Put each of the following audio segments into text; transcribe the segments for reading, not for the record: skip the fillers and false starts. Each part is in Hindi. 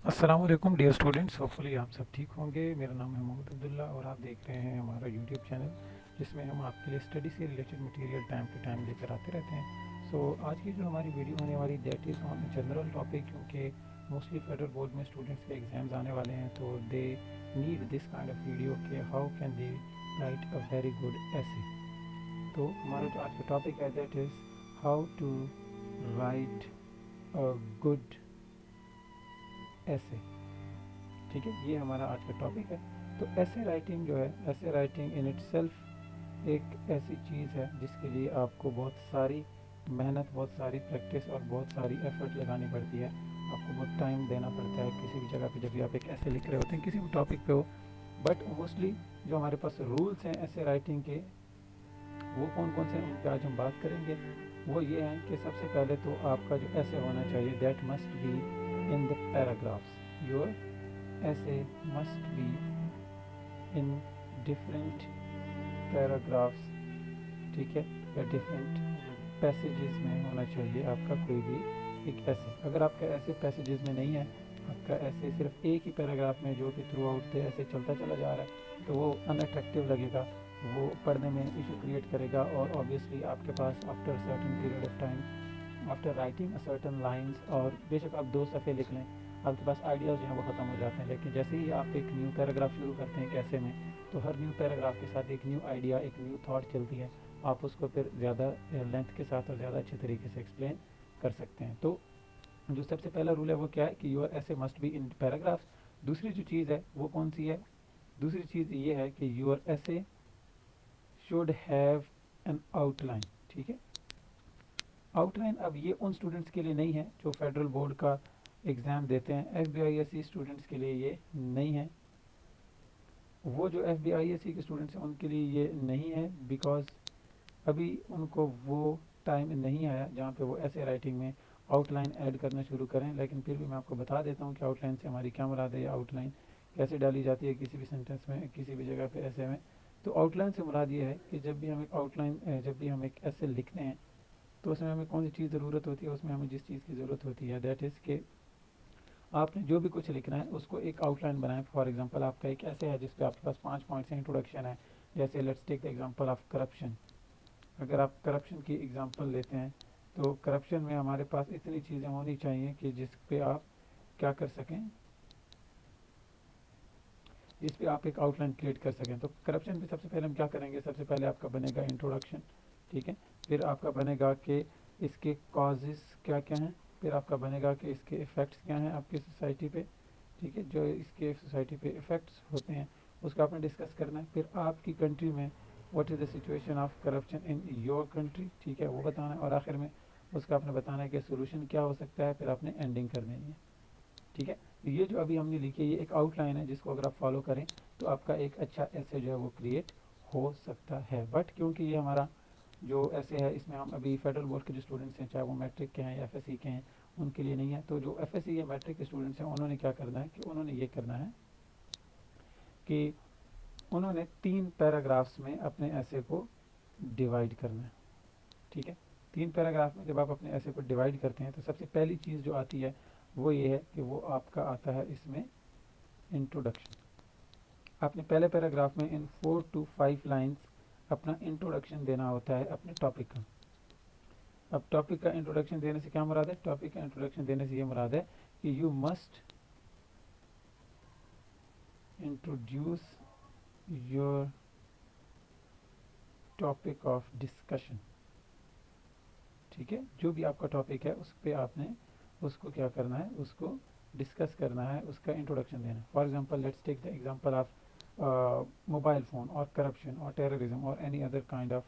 अस्सलाम वालेकुम डियर स्टूडेंट्स, होपफुली आप सब ठीक होंगे। मेरा नाम है मोहम्मद अब्दुल्ला और आप देख रहे हैं हमारा यूट्यूब चैनल जिसमें हम आपके लिए स्टडी से related material time to time लेकर आते रहते हैं। आज की जो हमारी वीडियो होने वाली that is on general topic, क्योंकि मोस्टली फेडरल बोर्ड में स्टूडेंट्स के एग्ज़ाम्स आने वाले हैं, तो they need this kind of video के how can they write a very good essay. तो हमारा जो आज का टॉपिक है that is how to write a good essay. ठीक है, ये हमारा आज का टॉपिक है। तो ऐसे राइटिंग जो है, ऐसे राइटिंग इन इट सेल्फ एक ऐसी चीज़ है जिसके लिए आपको बहुत सारी मेहनत, बहुत सारी प्रैक्टिस और बहुत सारी एफर्ट लगानी पड़ती है। आपको बहुत टाइम देना पड़ता है किसी भी जगह पे जब भी आप एक ऐसे लिख रहे होते हैं किसी भी टॉपिक पे हो। बट मोस्टली जो हमारे पास रूल्स हैं ऐसे राइटिंग के, वो कौन कौन से हैं उन पर आज हम बात करेंगे। वो ये हैं कि सबसे पहले तो आपका जो ऐसे होना चाहिए that must be in the paragraphs. Your essay must be in different paragraphs, ठीक है, या डिफरेंट पैसेजेस में होना चाहिए आपका कोई भी एक ऐसे। अगर आपका ऐसे पैसेजेस में नहीं है, आपका ऐसे सिर्फ एक ही पैराग्राफ में जो कि थ्रू आउट ऐसे चलता चला जा रहा है, तो वो अनअट्रैक्टिव लगेगा, वो पढ़ने में इशू क्रिएट करेगा। और ऑब्वियसली आपके पास after certain period of time, after writing a certain lines, और बेशक आप 2 सफ़े लिख लें, आपके पास आइडियाज़ जो हैं वो ख़त्म हो जाते हैं। लेकिन जैसे ही आप एक न्यू पैराग्राफ शुरू करते हैं कैसे में, तो हर न्यू पैराग्राफ के साथ एक न्यू आइडिया, एक न्यू थॉट चलती है। आप उसको फिर ज़्यादा लेंथ के साथ और ज़्यादा अच्छे तरीके से एक्सप्लेन कर सकते हैं। तो जो सबसे पहला रूल है वो क्या है कि your essay must be in paragraphs. दूसरी जो चीज़ है वो कौन सी है? दूसरी चीज़ ये है कि योर ऐसे शुड हैव एन आउटलाइन। ठीक है, आउटलाइन अब ये उन स्टूडेंट्स के लिए नहीं है जो फेडरल बोर्ड का एग्ज़ाम देते हैं। FBISC स्टूडेंट्स के लिए ये नहीं है। वो जो FBISC के स्टूडेंट्स हैं उनके लिए ये नहीं है, बिकॉज अभी उनको वो टाइम नहीं आया जहाँ पे वो ऐसे राइटिंग में आउटलाइन ऐड करना शुरू करें। लेकिन फिर भी मैं आपको बता देता हूँ कि आउटलाइन से हमारी क्या मुराद है, या आउटलाइन कैसे डाली जाती है किसी भी सेंटेंस में, किसी भी जगह पे ऐसे में। तो आउटलाइन से मुराद ये है कि जब भी हम एक आउटलाइन, जब भी हम एक ऐसे लिखते हैं, तो उसमें हमें कौन सी चीज़ ज़रूरत होती है? उसमें हमें जिस चीज़ की ज़रूरत होती है दैट इज़ के आपने जो भी कुछ लिखना है उसको एक आउटलाइन बनाएं। फॉर एग्जांपल आपका एक ऐसे है जिसपे आपके पास 5 पॉइंट्स हैं, इंट्रोडक्शन है। जैसे let's take the example of corruption. अगर आप करप्शन की एग्जांपल लेते हैं, तो करप्शन में हमारे पास इतनी चीज़ें होनी चाहिए कि जिस पे आप क्या कर सकें, जिस पे आप एक आउटलाइन क्रिएट कर सकें। तो करप्शन पे सबसे पहले हम क्या करेंगे? सबसे पहले आपका बनेगा इंट्रोडक्शन, ठीक है। फिर आपका बनेगा कि इसके कॉजेज़ क्या क्या हैं। फिर आपका बनेगा कि इसके इफ़ेक्ट्स क्या हैं आपकी सोसाइटी पे, ठीक है। जो इसके सोसाइटी पे इफ़ेक्ट्स होते हैं उसका आपने डिस्कस करना है। फिर आपकी कंट्री में what is the situation of corruption in your country, ठीक है, वो बताना है। और आखिर में उसका आपने बताना है कि सोल्यूशन क्या हो सकता है। फिर आपने एंडिंग कर देनी है, ठीक है। तो ये जो अभी हमने लिखी है ये एक आउटलाइन है जिसको अगर आप फॉलो करें तो आपका एक अच्छा ऐसे जो है वो क्रिएट हो सकता है। बट क्योंकि ये हमारा जो ऐसे है इसमें हम अभी फेडरल बोर्ड के जो स्टूडेंट्स हैं, चाहे वो मैट्रिक के हैं या FSC के हैं, उनके लिए नहीं है। तो जो FSC या मैट्रिक के स्टूडेंट्स हैं उन्होंने क्या करना है कि उन्होंने ये करना है कि उन्होंने 3 पैराग्राफ्स में अपने ऐसे को डिवाइड करना है, ठीक है। 3 पैराग्राफ में जब आप अपने ऐसे को डिवाइड करते हैं तो सबसे पहली चीज़ जो आती है वो ये है कि वो आपका आता है इसमें इंट्रोडक्शन। आपने पहले पैराग्राफ में इन 4 to 5 लाइंस अपना इंट्रोडक्शन देना होता है अपने टॉपिक का। अब टॉपिक का इंट्रोडक्शन देने से क्या मुराद है? टॉपिक का इंट्रोडक्शन देने से ये मुराद है कि you must introduce your topic of discussion, ठीक है। जो भी आपका टॉपिक है उस पर आपने उसको क्या करना है, उसको डिस्कस करना है, उसका इंट्रोडक्शन देना है। For example let's take the example of mobile phone और करप्शन और टेररिज्म और एनी अदर काइंड ऑफ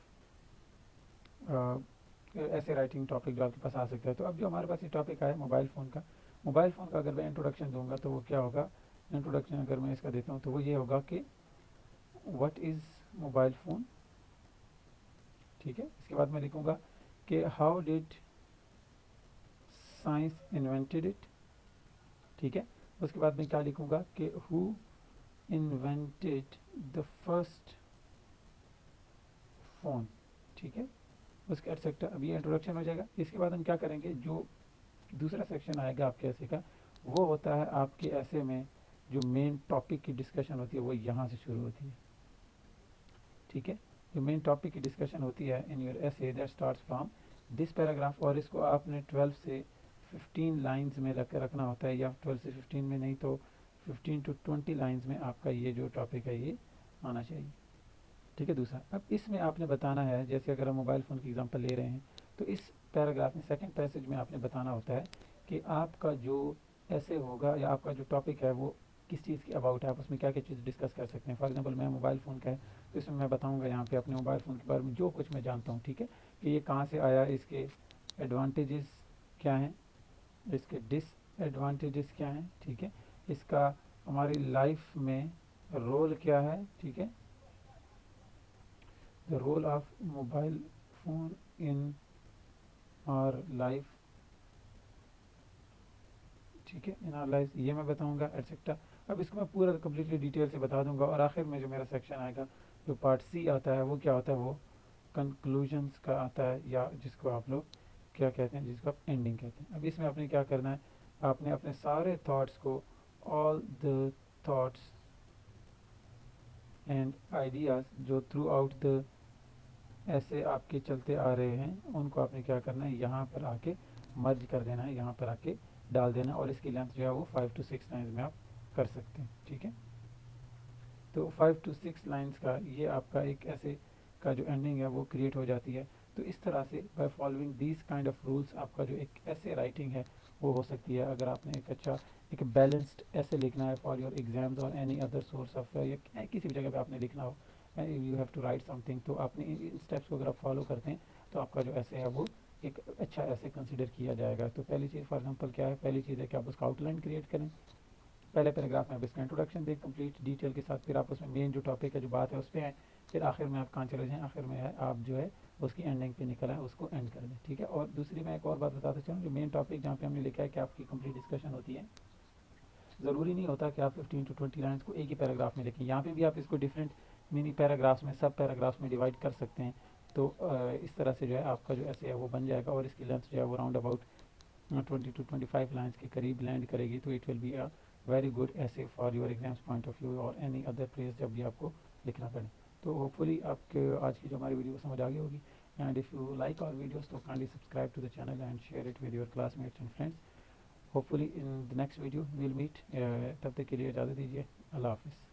ऐसे राइटिंग टॉपिक जो आपके पास आ सकता है। तो अब जो हमारे पास ये टॉपिक आया मोबाइल फ़ोन का अगर मैं इंट्रोडक्शन दूंगा तो वो क्या होगा? इंट्रोडक्शन अगर मैं इसका देता हूँ तो वो ये होगा कि व्हाट इज़ मोबाइल फ़ोन, ठीक है। इसके बाद मैं लिखूँगा कि how did science invented it, ठीक है। उसके बाद मैं क्या लिखूँगा कि who invented the first phone, ठीक है। उसके एटसेट्रा। अब ये इंट्रोडक्शन हो जाएगा। इसके बाद हम क्या करेंगे, जो दूसरा सेक्शन आएगा आपके ऐसे का, वो होता है आपके ऐसे में जो मेन टॉपिक की डिस्कशन होती है वो यहाँ से शुरू होती है, ठीक है। जो मेन टॉपिक की डिस्कशन होती है in your essay that starts from this paragraph, और इसको आपने 12 से 15 लाइंस में रखना होता है, या 12 से 15 में नहीं तो 15 to 20 लाइंस में आपका ये जो टॉपिक है ये आना चाहिए, ठीक है। दूसरा, अब इसमें आपने बताना है, जैसे अगर हम मोबाइल फ़ोन की एग्जांपल ले रहे हैं तो इस पैराग्राफ में सेकंड पैसेज में आपने बताना होता है कि आपका जो ऐसे होगा या आपका जो टॉपिक है वो किस चीज़ की अबाउट है, आप उसमें क्या क्या चीज़ डिस्कस कर सकते हैं। फॉर एग्जांपल मैं मोबाइल फ़ोन का है तो इसमें मैं बताऊंगा यहाँ पे अपने मोबाइल फ़ोन के बारे में जो कुछ मैं जानता हूँ, ठीक है, कि ये कहाँ से आया, इसके एडवांटेजेस क्या हैं, इसके डिसएडवांटेजेस क्या हैं, ठीक है, इसका हमारी लाइफ में रोल क्या है, ठीक है, the role of mobile phone in our life, ठीक है, इन आवर लाइफ, ये मैं बताऊंगा एटसेट्रा। अब इसको मैं पूरा कम्प्लीटली डिटेल से बता दूंगा, और आखिर में जो मेरा सेक्शन आएगा, जो पार्ट सी आता है, वो क्या होता है, वो कंक्लूजन्स का आता है, या जिसको आप लोग क्या कहते हैं, जिसको आप एंडिंग कहते हैं। अब इसमें आपने क्या करना है, आपने अपने सारे थॉट्स को, all the thoughts and ideas जो थ्रू आउट द ऐसे आपके चलते आ रहे हैं, उनको आपने क्या करना है, यहाँ पर आके मर्ज कर देना है, यहाँ पर आके डाल देना, और इसकी लेंथ जो है वो 5 to 6 लाइन्स में आप कर सकते हैं, ठीक है। तो 5 to 6 लाइन्स का ये आपका एक ऐसे का जो एंडिंग है वो क्रिएट हो जाती है। तो इस तरह से by following these kind of rules आपका जो एक ऐसे राइटिंग है वो हो सकती है। अगर आपने एक अच्छा एक बैलेंस्ड ऐसे लिखना है फॉर योर एग्जाम्स और एनी अदर सोर्स ऑफ, या किसी भी जगह पे आपने लिखना हो, you have to write something, तो आपने इन स्टेप्स को अगर आप फॉलो करते हैं तो आपका जो ऐसे है वो एक अच्छा ऐसे कंसिडर किया जाएगा। तो पहली चीज़ फॉर एग्जांपल क्या है, पहली चीज़ है कि आप उसका आउटलाइन क्रिएट करें। पहले पैराग्राफ में आप इसका इंट्रोडक्शन दें कंप्लीट डिटेल के साथ, फिर आप उसमें मेन जो टॉपिक है जो बात है उस पर आए, फिर आखिर में आप कहाँ चले जाएँ, आखिर में है आप जो है उसकी एंडिंग पे निकल आए, उसको एंड कर दें, ठीक है। और दूसरी मैं एक और बात बताता चलूँ, जो मेन टॉपिक जहाँ पे हमने लिखा है कि आपकी कंप्लीट डिस्कशन होती है, ज़रूरी नहीं होता कि आप 15 to 20 लाइन्स को एक ही पैराग्राफ में लिखें, यहाँ पे भी आप इसको डिफरेंट मिनी पैराग्राफ्स में, सब पैराग्राफ्स में डिवाइड कर सकते हैं। तो इस तरह से जो है आपका जो ऐसे है वो बन जाएगा, और इसकी लेंथ जो है वो राउंड अबाउट 20 to 25 लाइन्स के करीब लैंड करेगी। तो it will be a very good essay for your exams point of view और एनी अदर प्लेस जब भी आपको लिखना पड़े। तो होपफुली आपके आज की जो हमारी वीडियो समझ आ गई होगी, and if you like our videos तो kindly subscribe to the channel and share it with your classmates and friends. Hopefully in the next video will meet, तब तक के लिए इजाज़त दीजिए, अल्लाह हाफिज़।